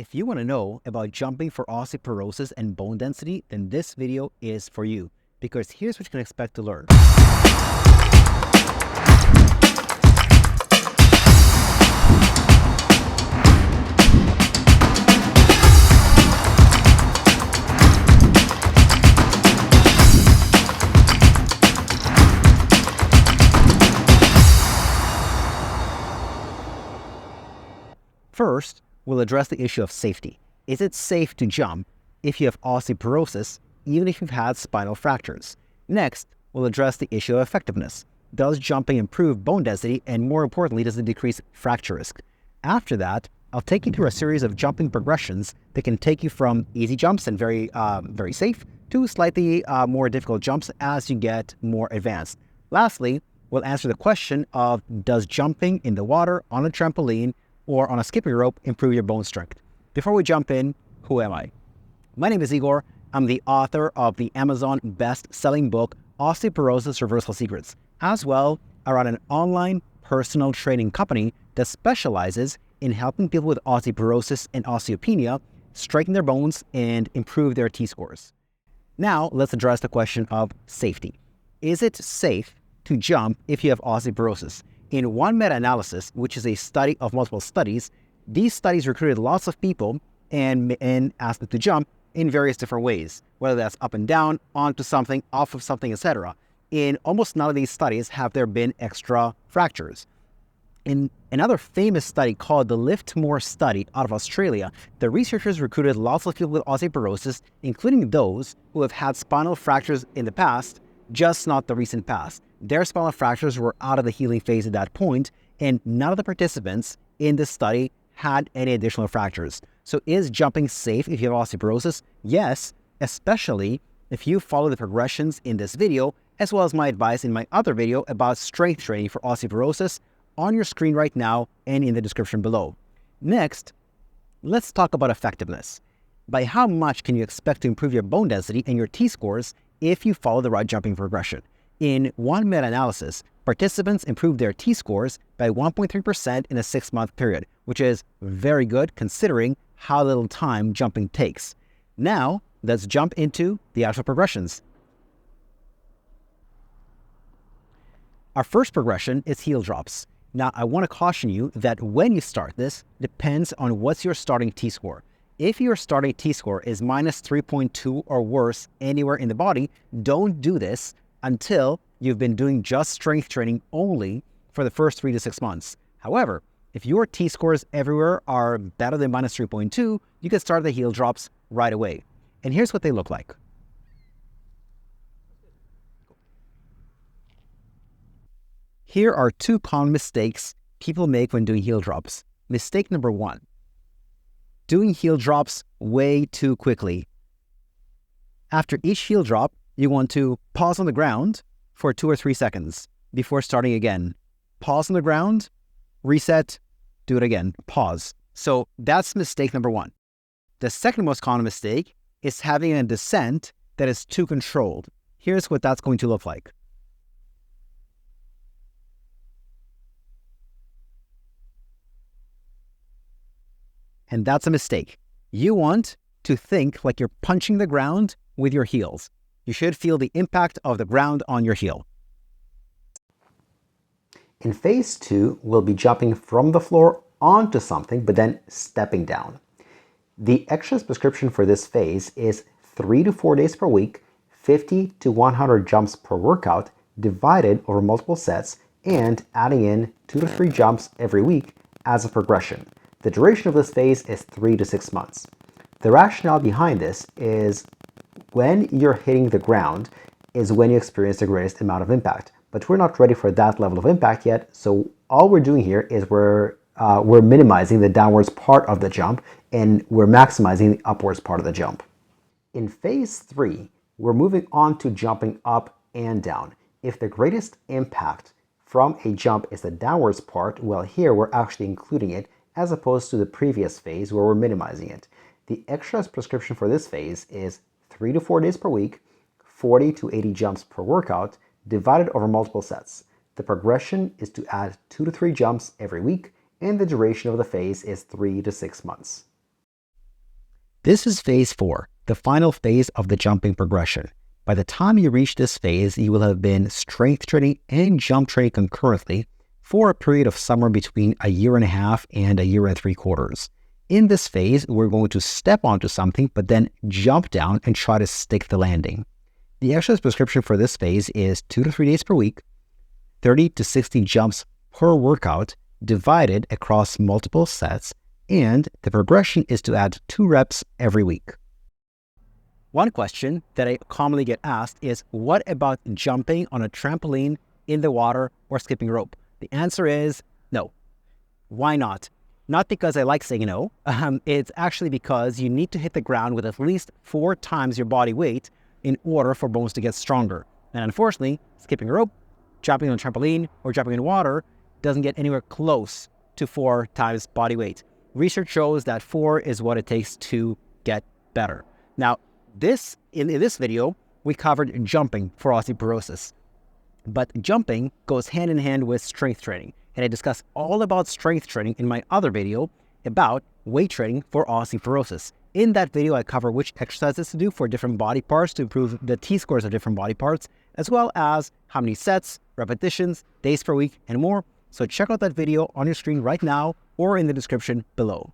If you want to know about jumping for osteoporosis and bone density, then this video is for you, because here's what you can expect to learn. First, we'll address the issue of safety. Is it safe to jump if you have osteoporosis, even if you've had spinal fractures? Next, we'll address the issue of effectiveness. Does jumping improve bone density, and more importantly, does it decrease fracture risk? After that, I'll take you through a series of jumping progressions that can take you from easy jumps and very safe to slightly more difficult jumps as you get more advanced. Lastly, we'll answer the question of, does jumping in the water, on a trampoline, or on a skipping rope improve your bone strength? Before we jump in, who am I? My name is Igor. I'm the author of the Amazon best-selling book, Osteoporosis Reversal Secrets. As well, I run an online personal training company that specializes in helping people with osteoporosis and osteopenia strengthen their bones and improve their T-scores. Now, let's address the question of safety. Is it safe to jump if you have osteoporosis? In one meta-analysis, which is a study of multiple studies, these studies recruited lots of people and asked them to jump in various different ways, whether that's up and down, onto something, off of something, etc. In almost none of these studies have there been extra fractures. In another famous study called the Lift More study out of Australia, the researchers recruited lots of people with osteoporosis, including those who have had spinal fractures in the past, just not the recent past. Their spinal fractures were out of the healing phase at that point, and none of the participants in this study had any additional fractures. So is jumping safe if you have osteoporosis? Yes, especially if you follow the progressions in this video, as well as my advice in my other video about strength training for osteoporosis on your screen right now and in the description below. Next, let's talk about effectiveness. By how much can you expect to improve your bone density and your T-scores if you follow the right jumping progression? In one meta-analysis, participants improved their T-scores by 1.3% in a 6-month period, which is very good considering how little time jumping takes. Now, let's jump into the actual progressions. Our first progression is heel drops. Now, I want to caution you that when you start this, depends on what's your starting T-score. If your starting T-score is minus 3.2 or worse anywhere in the body, don't do this until you've been doing just strength training only for the first 3 to 6 months. However, if your T-scores everywhere are better than minus 3.2, you can start the heel drops right away. And here's what they look like. Here are 2 common mistakes people make when doing heel drops. Mistake number 1, doing heel drops way too quickly. After each heel drop, you want to pause on the ground for 2 or 3 seconds before starting again. Pause on the ground, reset, do it again, pause. So that's mistake number 1. The second most common mistake is having a descent that is too controlled. Here's what that's going to look like. And that's a mistake. You want to think like you're punching the ground with your heels. You should feel the impact of the ground on your heel. In phase 2, we'll be jumping from the floor onto something, but then stepping down. The exercise prescription for this phase is 3 to 4 days per week, 50 to 100 jumps per workout, divided over multiple sets, and adding in 2 to 3 jumps every week as a progression. The duration of this phase is 3 to 6 months. The rationale behind this is when you're hitting the ground is when you experience the greatest amount of impact. But we're not ready for that level of impact yet, so all we're doing here is we're minimizing the downwards part of the jump and we're maximizing the upwards part of the jump. In phase 3, we're moving on to jumping up and down. If the greatest impact from a jump is the downwards part, well, here we're actually including it as opposed to the previous phase where we're minimizing it. The exercise prescription for this phase is 3 to 4 days per week, 40 to 80 jumps per workout, divided over multiple sets. The progression is to add 2 to 3 jumps every week, and the duration of the phase is 3 to 6 months. This is phase 4, the final phase of the jumping progression. By the time you reach this phase, you will have been strength training and jump training concurrently for a period of somewhere between a year and a half and a year and 3/4. In this phase, we're going to step onto something, but then jump down and try to stick the landing. The exercise prescription for this phase is 2 to 3 days per week, 30 to 60 jumps per workout, divided across multiple sets, and the progression is to add 2 reps every week. One question that I commonly get asked is, what about jumping on a trampoline, in the water, or skipping rope? The answer is no. Why not? Not because I like saying no. It's actually because you need to hit the ground with at least 4 times your body weight in order for bones to get stronger. And unfortunately, skipping a rope, jumping on a trampoline, or jumping in water doesn't get anywhere close to 4 times body weight. Research shows that 4 is what it takes to get better. Now, in this video, we covered jumping for osteoporosis. But jumping goes hand in hand with strength training. And I discuss all about strength training in my other video about weight training for osteoporosis. In that video, I cover which exercises to do for different body parts to improve the T-scores of different body parts, as well as how many sets, repetitions, days per week, and more. So check out that video on your screen right now or in the description below.